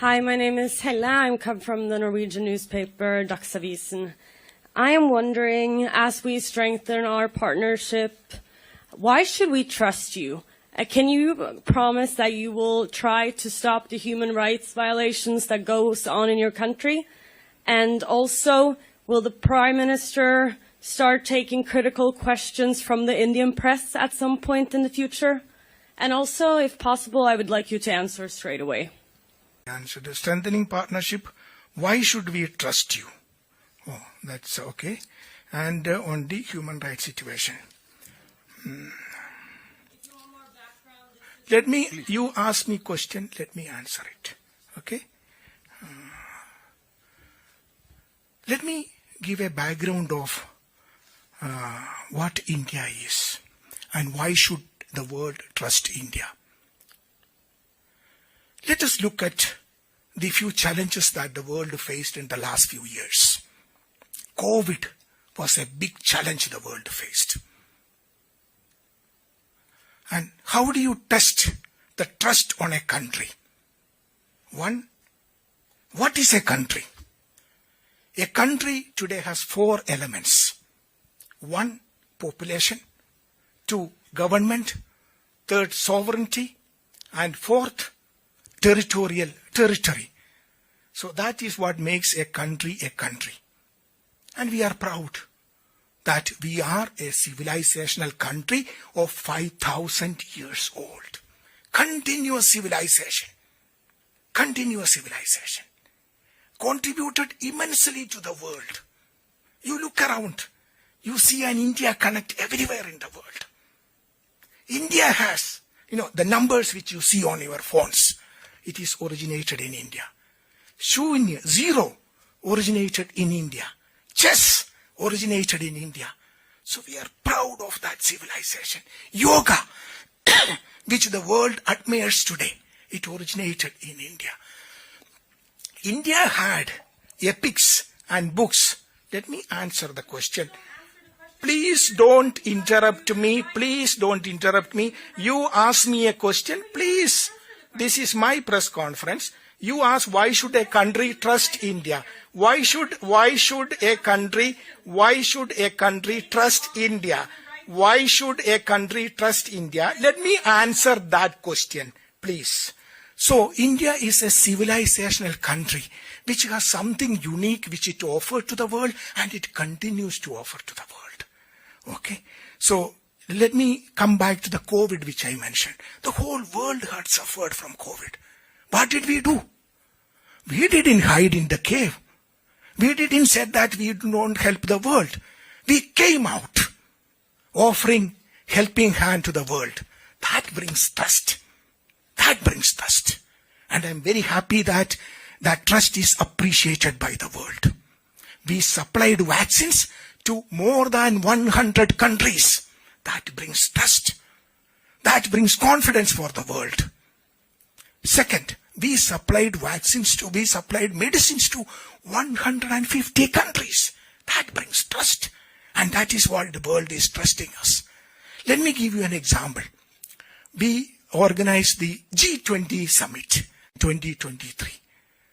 Hi, my name is Helle. I come from the Norwegian newspaper Dagsavisen. I am wondering, as we strengthen our partnership, why should we trust you? Can you promise that you will try to stop the human rights violations that goes on in your country? And also, will the Prime Minister start taking critical questions from the Indian press at some point in the future? And also, if possible, I would like you to answer straight away. Answer the strengthening partnership. Why should we trust you? Oh, that's okay. And on the human rights situation. You ask me question, let me answer it. Okay? Let me give a background of what India is and why should the world trust India. Let us look at the few challenges that the world faced in the last few years. COVID was a big challenge the world faced. And how do you test the trust on a country? One, what is a country? A country today has 4 elements. 1, population. 2, government. 3rd, sovereignty. And 4th, territory. So that is what makes a country a country. And we are proud that we are a civilizational country of 5,000 years old. Continuous civilization. Contributed immensely to the world. You look around, you see an India connect everywhere in the world. India has, the numbers which you see on your phones, it is originated in India. Shunya, 0, originated in India. Chess, originated in India. So we are proud of that civilization. Yoga, which the world admires today, it originated in India. India had epics and books. Let me answer the question. Please don't interrupt me. You ask me a question, please. This is my press conference. You ask, why should a country trust India? Why should a country trust India? Why should a country trust India? Let me answer that question, please. So, India is a civilizational country which has something unique which it offered to the world and it continues to offer to the world. Okay? So, let me come back to the COVID which I mentioned. The whole world had suffered from COVID. What did we do? We didn't hide in the cave. We didn't say that we don't help the world. We came out offering helping hand to the world. That brings trust. And I'm very happy that that trust is appreciated by the world. We supplied vaccines to more than 100 countries. That brings trust. That brings confidence for the world. Second, we supplied medicines to 150 countries. That brings trust. And that is what the world is trusting us. Let me give you an example. We organized the G20 summit 2023.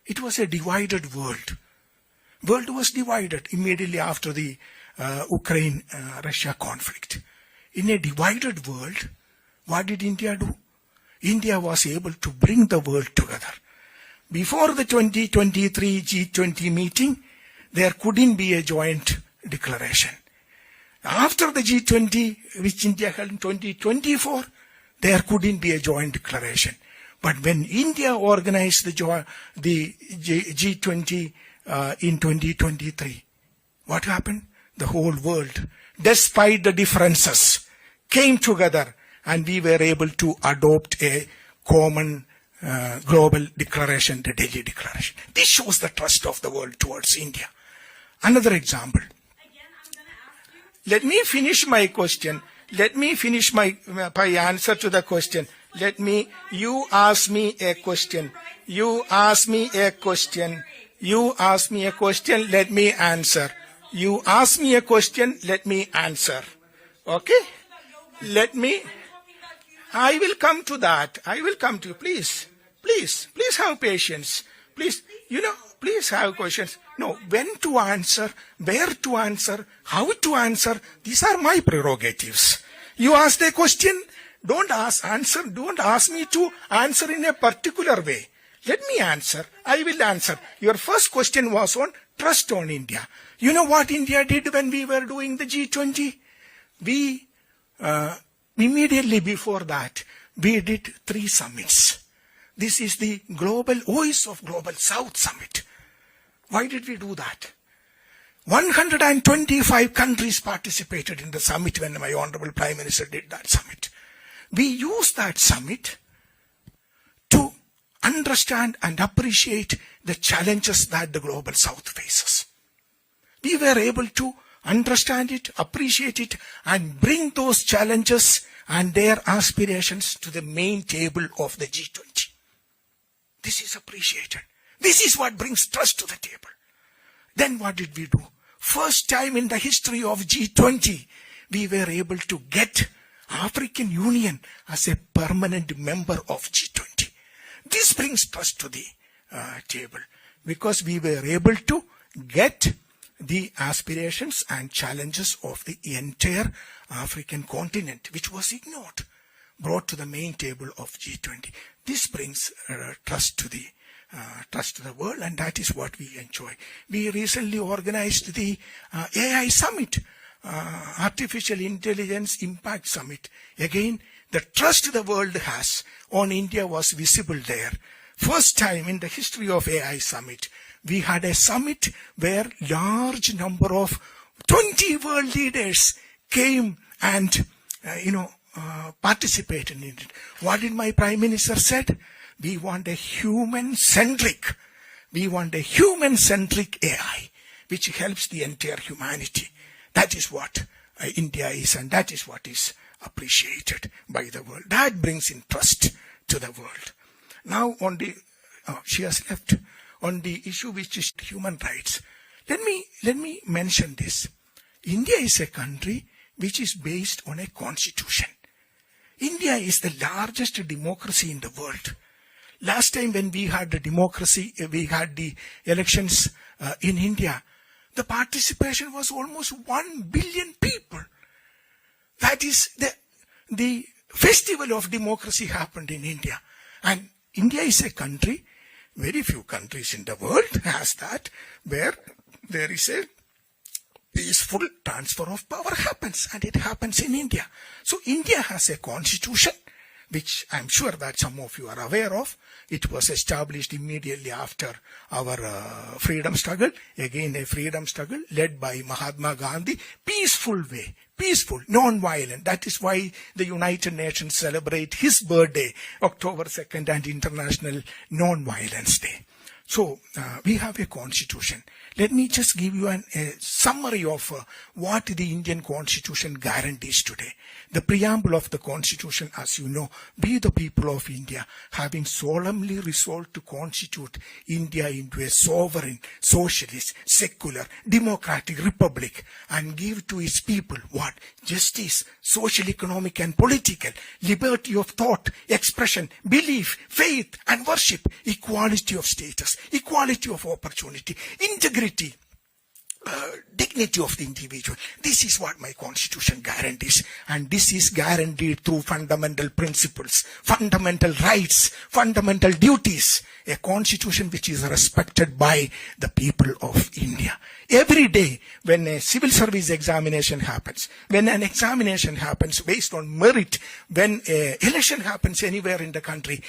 It was a divided world. World was divided immediately after the Ukraine-Russia conflict. In a divided world, what did India do? India was able to bring the world together. Before the 2023 G20 meeting, there couldn't be a joint declaration. After the G20, which India held in 2024, there couldn't be a joint declaration. But when India organized the G20 in 2023, what happened? The whole world, despite the differences, came together and we were able to adopt a common global declaration, the Delhi Declaration. This shows the trust of the world towards India. Another example. Let me finish my question. Let me finish my answer to the question. You ask me a question. Let me answer. You ask me a question, let me answer. Okay? I will come to that. Please have patience. Please, please have questions. No, when to answer, where to answer, how to answer, these are my prerogatives. You ask a question, don't ask me to answer in a particular way. Let me answer. I will answer. Your first question was on trust on India. You know what India did when we were doing the G20? We, immediately before that, we did 3 summits. This is the Voice of Global South Summit. Why did we do that? 125 countries participated in the summit when my Honorable Prime Minister did that summit. We used that summit to understand and appreciate the challenges that the Global South faces. We were able to understand it, appreciate it, and bring those challenges and their aspirations to the main table of the G20. This is appreciated. This is what brings trust to the table. Then what did we do? First time in the history of G20, we were able to get African Union as a permanent member of G20. This brings trust to the table because we were able to get the aspirations and challenges of the entire African continent, which was ignored, brought to the main table of G20. This brings trust to the world, and that is what we enjoy. We recently organized the AI Summit, Artificial Intelligence Impact Summit. Again, the trust the world has on India was visible there. First time in the history of AI Summit, we had a summit where large number of 20 world leaders came and, participated in it. What did my Prime Minister said? We want a human-centric AI, which helps the entire humanity. That is what India is, and that is what is appreciated by the world. That brings in trust to the world. Now she has left. On the issue which is human rights, let me mention this. India is a country which is based on a constitution. India is the largest democracy in the world. Last time when we had the democracy, we had the elections in India, the participation was almost 1 billion people. That is the festival of democracy happened in India. And India is a country, very few countries in the world has that, where there is a peaceful transfer of power happens, and it happens in India. So India has a constitution, which I'm sure that some of you are aware of. It was established immediately after our freedom struggle. Again, a freedom struggle led by Mahatma Gandhi. Peaceful way, peaceful, non-violent. That is why the United Nations celebrate his birthday, October 2nd, and International Non-Violence Day. So, we have a constitution. Let me just give you a summary of what the Indian constitution guarantees today. The preamble of the constitution, as you know, we the people of India, having solemnly resolved to constitute India into a sovereign, socialist, secular, democratic republic, and give to its people what? Justice, social, economic, and political, liberty of thought, expression, belief, faith, and worship, equality of status, equality of opportunity, integrity, dignity of the individual. This is what my constitution guarantees, and this is guaranteed through fundamental principles, fundamental rights, fundamental duties, a constitution which is respected by the people of India. Every day when a civil service examination happens, when an examination happens based on merit, when an election happens anywhere in the country,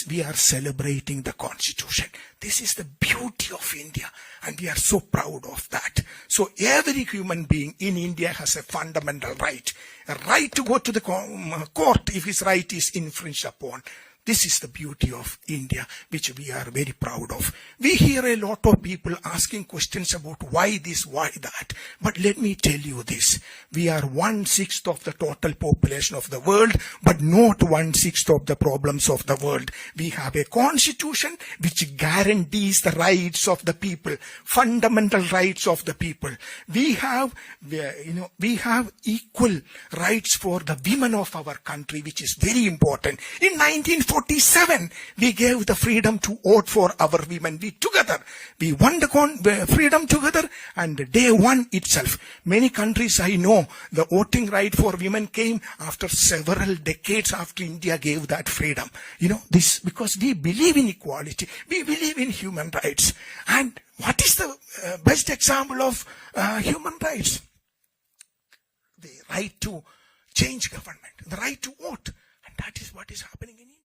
we are celebrating the constitution. This is the beauty of India, and we are so proud of that. So every human being in India has a fundamental right, a right to go to the court if his right is infringed upon. This is the beauty of India, which we are very proud of. We hear a lot of people asking questions about why this, why that. But let me tell you this. We are 1/6 of the total population of the world, but not 1/6 of the problems of the world. We have a constitution which guarantees the rights of the people, fundamental rights of the people. We have equal rights for the women of our country, which is very important. In 1940, 1947, we gave the freedom to vote for our women. We won the freedom together, and day one itself. Many countries I know, the voting right for women came after several decades after India gave that freedom. This because we believe in equality. We believe in human rights. And what is the best example of human rights? The right to change government, the right to vote. And that is what is happening in India.